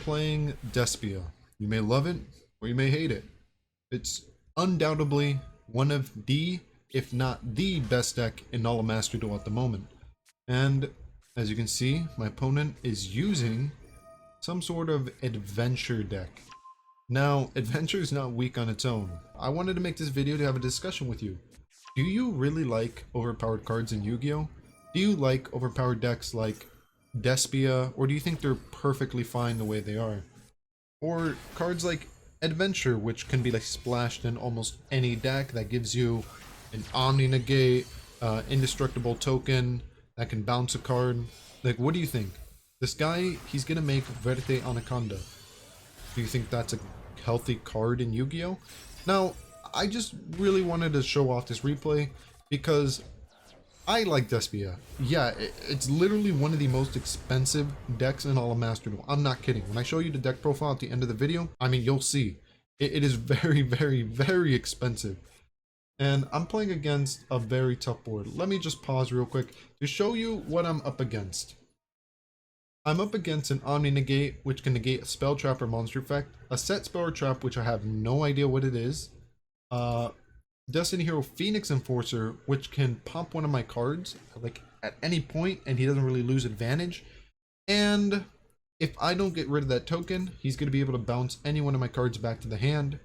playing Despia. You may love it or you may hate it. It's undoubtedly one of the, if not the best deck in all of Master Duel at the moment. And as you can see, my opponent is using some sort of adventure deck. Now, adventure is not weak on its own. I wanted to make this video to have a discussion with you. Do you really like overpowered cards in Yu-Gi-Oh? Do you like overpowered decks like Despia, or do you think they're perfectly fine the way they are? Or cards like Adventure, which can be like splashed in almost any deck, that gives you an Omni Negate, indestructible token that can bounce a card. Like, what do you think? This guy, he's gonna make Verte Anaconda. Do you think that's a healthy card in Yu-Gi-Oh? Now, I just really wanted to show off this replay because I like Despia. Yeah, it's literally one of the most expensive decks in all of Master Duel. I'm not kidding. When I show you the deck profile at the end of the video, I mean, you'll see. It is very, very, very expensive. And I'm playing against a very tough board. Let me just pause real quick to show you what I'm up against. I'm up against an Omni Negate, which can negate a spell trap or monster effect, a set spell or trap, which I have no idea what it is, Destiny Hero Phoenix Enforcer, which can pop one of my cards like at any point and he doesn't really lose advantage, and if I don't get rid of that token, he's going to be able to bounce any one of my cards back to the hand.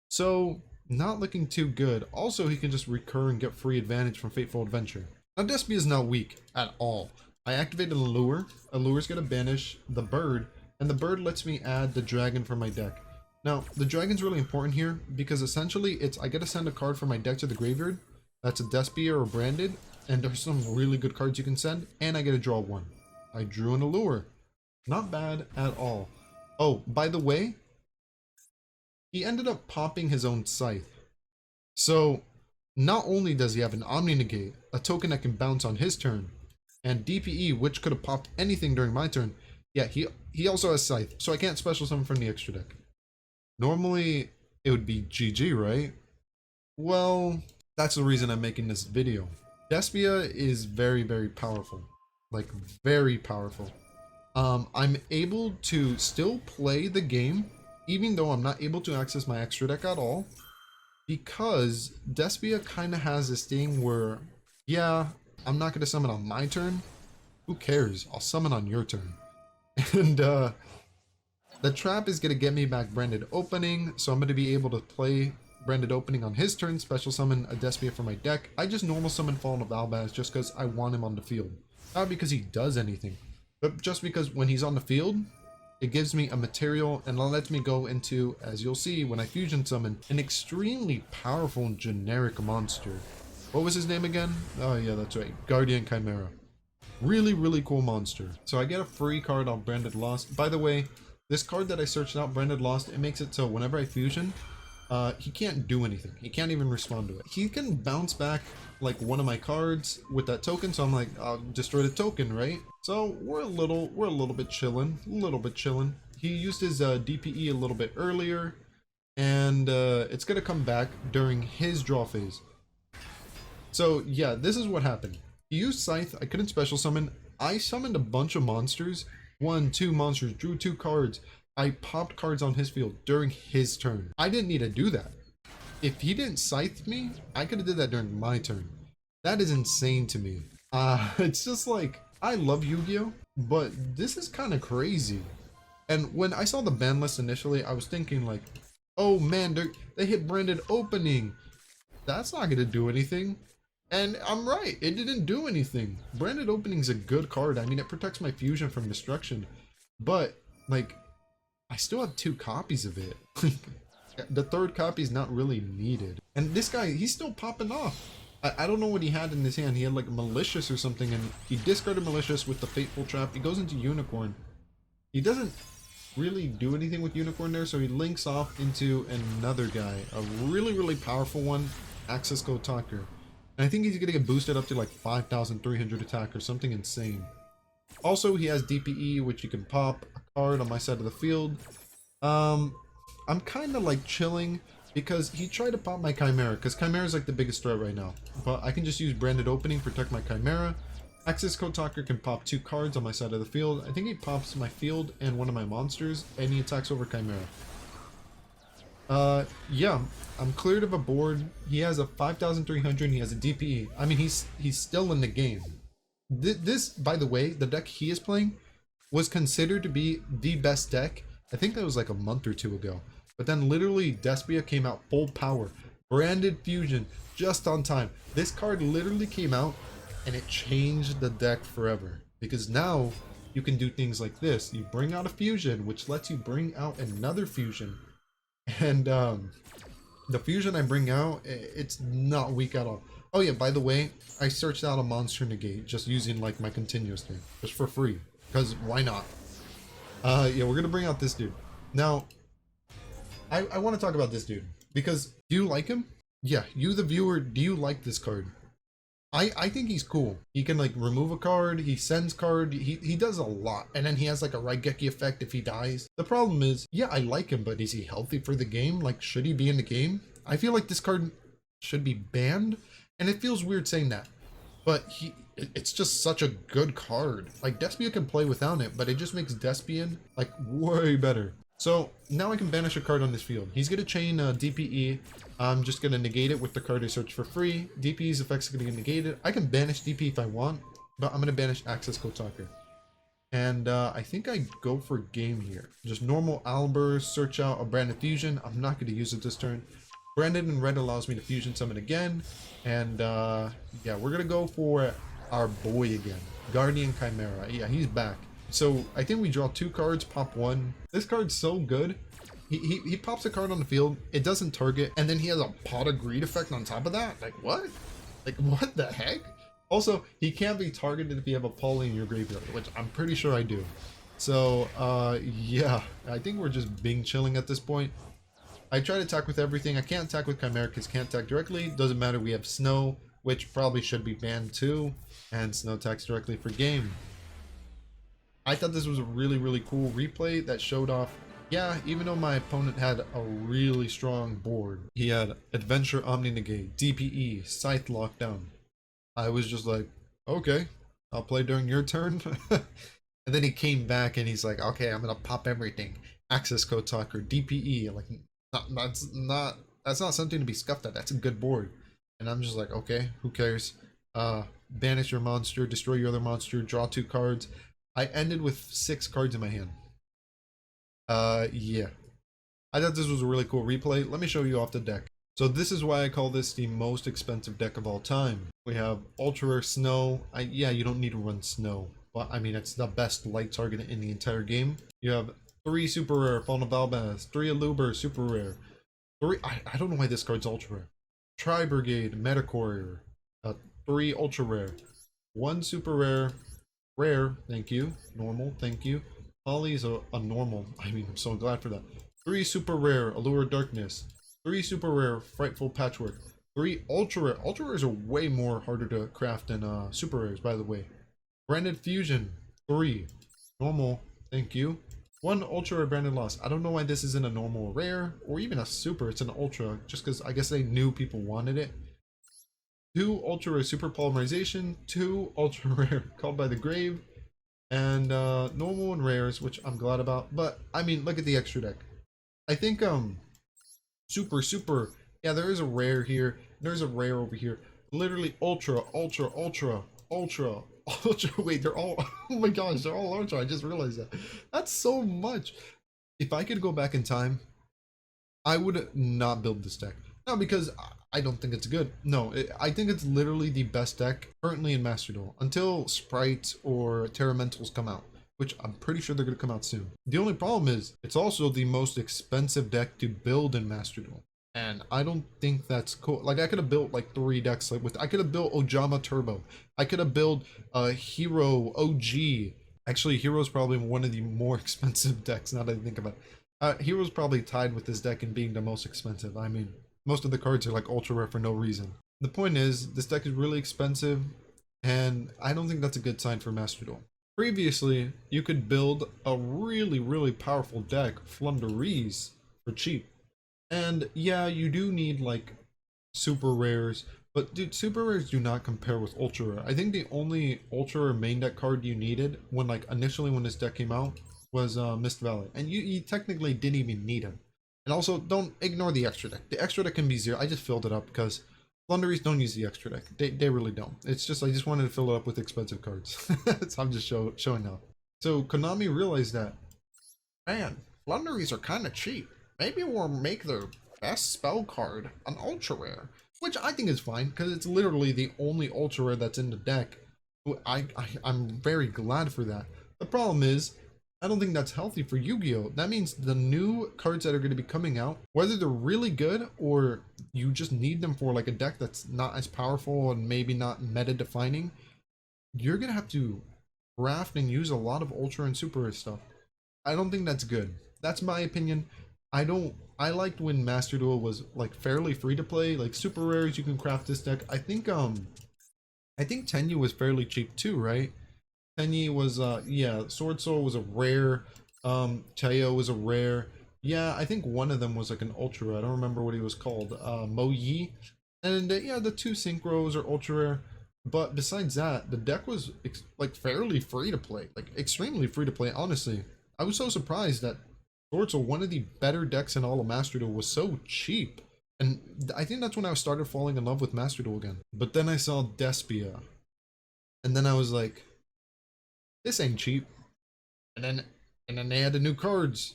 So not looking too good. Also, he can just recur and get free advantage from Fateful Adventure. Now, Despia is not weak at all. I activated Allure. Allure's going to banish the bird, and the bird lets me add the dragon from my deck. Now, the dragon's really important here because essentially I get to send a card from my deck to the graveyard. That's a Despia or Branded, and there's some really good cards you can send, and I get to draw one. I drew an Allure. Not bad at all. Oh, by the way, he ended up popping his own Scythe. So, not only does he have an Omni Negate, a token that can bounce on his turn, and DPE, which could have popped anything during my turn, yeah, he also has Scythe, so I can't special summon from the extra deck. Normally, it would be GG, right? Well, that's the reason I'm making this video. Despia is very, very powerful. Like, very powerful. I'm able to still play the game, even though I'm not able to access my extra deck at all, because Despia kind of has this thing where, yeah, I'm not going to summon on my turn. Who cares? I'll summon on your turn. And, the trap is going to get me back Branded Opening, so I'm going to be able to play Branded Opening on his turn, special summon a Despia from my deck. I just normal summon Fallen of Albaz just because I want him on the field. Not because he does anything, but just because when he's on the field, it gives me a material and it lets me go into, as you'll see when I fusion summon, an extremely powerful and generic monster. What was his name again? Oh yeah, that's right, Guardian Chimera. Really, really cool monster. So I get a free card on Branded Lost. By the way, this card that I searched out, Branded Lost, it makes it so whenever I fusion, he can't do anything. He can't even respond to it. He can bounce back like one of my cards with that token, so I'm like, I'll destroy the token, right? So we're a little bit chilling, He used his DPE a little bit earlier, and it's gonna come back during his draw phase. So yeah, this is what happened. He used Scythe. I couldn't special summon. I summoned a bunch of monsters. 1, 2 monsters, drew 2 cards. I popped cards on his field during his turn. I didn't need to do that. If he didn't Scythe me, I could have did that during my turn. That is insane to me. It's just like, I love Yu-Gi-Oh, but this is kind of crazy. And when I saw the ban list initially, I was thinking like, oh man, they hit Branded Opening. That's not going to do anything. And I'm right, it didn't do anything. Branded Opening's a good card. I mean, it protects my fusion from destruction. But, like, I still have 2 copies of it. The 3rd copy is not really needed. And this guy, he's still popping off. I don't know what he had in his hand. He had, like, Malicious or something, and he discarded Malicious with the Fateful Trap. He goes into Unicorn. He doesn't really do anything with Unicorn there, so he links off into another guy. A really, really powerful one, Access Code Talker. And I think he's gonna get boosted up to like 5,300 attack or something insane. Also, he has DPE, which you can pop a card on my side of the field. I'm kind of like chilling because he tried to pop my Chimera, because Chimera is like the biggest threat right now. But I can just use Branded Opening, protect my Chimera. Access Code Talker can pop 2 cards on my side of the field. I think he pops my field and one of my monsters, and he attacks over Chimera. Yeah, I'm cleared of a board. He has a 5,300 and he has a DPE. I mean, he's still in the game. This, by the way, the deck he is playing was considered to be the best deck. I think that was like a month or 2 ago. But then literally Despia came out full power. Branded Fusion, just on time. This card literally came out and it changed the deck forever. Because now you can do things like this. You bring out a fusion, which lets you bring out another fusion. And the fusion I bring out, it's not weak at all. Oh yeah, by the way, I searched out a monster negate just using like my continuous thing, just for free, because why not? Yeah, we're gonna bring out this dude. Now, I want to talk about this dude, because do you like him? Yeah, you the viewer, do you like this card? I think he's cool. He can like remove a card, he sends card, he does a lot. And then he has like a Raigeki effect if he dies. The problem is, yeah, I like him, but is he healthy for the game? Like, should he be in the game? I feel like this card should be banned. And it feels weird saying that. But it's just such a good card. Like, Despia can play without it, but it just makes Despian like way better. So now I can banish a card on this field. He's gonna chain DPE. I'm just gonna negate it with the card I search for free. DPE's effects are gonna get negated. I can banish DP if I want, but I'm gonna banish Access Code Talker. And I think I go for game here. Just normal Aluber, search out a Branded Fusion. I'm not gonna use it this turn. Branded in red allows me to fusion summon again. And yeah, we're gonna go for our boy again. Guardian Chimera. Yeah, he's back. So I think we draw 2 cards, pop 1. This card's so good. He pops a card on the field, it doesn't target, and then he has a Pot of Greed effect on top of that? Like, what? Like, what the heck? Also, he can't be targeted if you have a Poly in your graveyard, which I'm pretty sure I do. So, yeah, I think we're just being chilling at this point. I try to attack with everything. I can't attack with Chimera because can't attack directly. Doesn't matter, we have Snow, which probably should be banned too, and Snow attacks directly for game. I thought this was a really, really cool replay that showed off. Yeah, even though my opponent had a really strong board, he had Adventure Omni Negate, DPE, Scythe Lockdown. I was just like, okay, I'll play during your turn. And then he came back and he's like, okay, I'm gonna pop everything. Access Code Talker, DPE. Like, that's not something to be scuffed at. That's a good board. And I'm just like, okay, who cares? Banish your monster, destroy your other monster, draw 2 cards. I ended with 6 cards in my hand. Yeah. I thought this was a really cool replay. Let me show you off the deck. So this is why I call this the most expensive deck of all time. We have Ultra Rare Snow. Yeah, you don't need to run Snow, but I mean, it's the best light target in the entire game. You have 3 Super Rare Fallen of Albaz, 3 Aluber Super Rare, 3, I don't know why this card's Ultra Rare. Tri-Brigade Mercourier, 3 Ultra Rare, 1 Super Rare, Rare, thank you, Normal, thank you. Poly is a normal. I mean, I'm so glad for that. 3 Super Rare Alluire of Darkness, 3 Super Rare Frightfur Patchwork, 3 Ultra Rare. Ultra Rares are way more harder to craft than Super Rares, by the way. Branded Fusion, 3 Normal, thank you. 1 Ultra Rare Branded Loss. I don't know why this isn't a normal rare or even a super. It's an Ultra, just because I guess they knew people wanted it. 2 Ultra Rare Super Polymerization, 2 Ultra Rare Called by the Grave, and normal and rares, which I'm glad about. But I mean, look at the extra deck. I think super, yeah, there is a rare here, there's a rare over here. Literally ultra. Wait, they're all, oh my gosh, they're all ultra. I just realized that. That's so much. If I could go back in time, I would not build this deck. Not because I don't think it's good. No, I think it's literally the best deck currently in Master Duel until Sprites or Terramentals come out, which I'm pretty sure they're going to come out soon. The only problem is it's also the most expensive deck to build in Master Duel, and I don't think that's cool. Like, I could have built like 3 decks. Like, I could have built Ojama Turbo. I could have built Hero OG. Actually, Hero's probably one of the more expensive decks now that I think about it. Hero's probably tied with this deck in being the most expensive. I mean, most of the cards are like ultra rare for no reason. The point is, this deck is really expensive, and I don't think that's a good sign for Master Duel. Previously, you could build a really powerful deck, Floowandereeze, for cheap. And yeah, you do need like super rares, But dude, super rares do not compare with ultra rare. I think the only ultra rare main deck card you needed when like initially when this deck came out was Mist Valley, and you technically didn't even need him. And also, don't ignore the extra deck. The extra deck can be 0. I just filled it up because Floowandereeze don't use the extra deck. They really don't. It's just I just wanted to fill it up with expensive cards. So I'm just showing now. So Konami realized that, man, Floowandereeze are kind of cheap. Maybe we'll make their best spell card an ultra rare, which I think is fine because it's literally the only ultra rare that's in the deck. I'm very glad for that. The problem is, I don't think that's healthy for Yu-Gi-Oh! That means the new cards that are going to be coming out, whether they're really good or you just need them for like a deck that's not as powerful and maybe not meta defining, you're going to have to craft and use a lot of ultra and super rare stuff. I don't think that's good. That's my opinion. I liked when Master Duel was like fairly free to play, like super rares you can craft this deck. I think Tenyu was fairly cheap too, right? Tenyi was yeah, Sword Soul was a rare, Tayo was a rare. Yeah, I think one of them was like an ultra. I don't remember what he was called. Mo Yi. And yeah, the 2 synchros are ultra rare. But besides that, the deck was like fairly free to play, like extremely free to play. Honestly, I was so surprised that Sword Soul, one of the better decks in all of Master Duel, was so cheap. And I think that's when I started falling in love with Master Duel again. But then I saw Despia, and then I was like, this ain't cheap. And then they added new cards,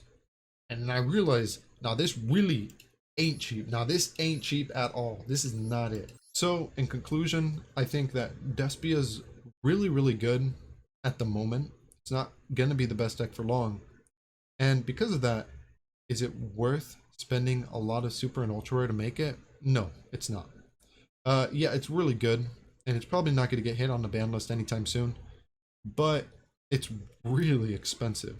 and I realized, now this really ain't cheap. Now this ain't cheap at all. This is not it. So in conclusion, I think that Despia is really good at the moment. It's not gonna be the best deck for long, and because of that, is it worth spending a lot of super and ultra rare to make it? No, it's not. Yeah, it's really good, and it's probably not going to get hit on the ban list anytime soon, but it's really expensive.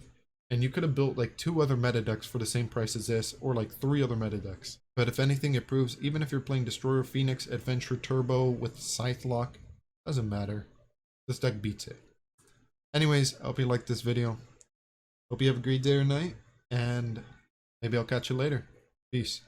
And you could have built like 2 other meta decks for the same price as this, or like 3 other meta decks. But if anything, it proves even if you're playing Destroyer Phoenix, Adventure Turbo with Scythe Lock, doesn't matter. This deck beats it. Anyways, I hope you liked this video. Hope you have a great day or night, and maybe I'll catch you later. Peace.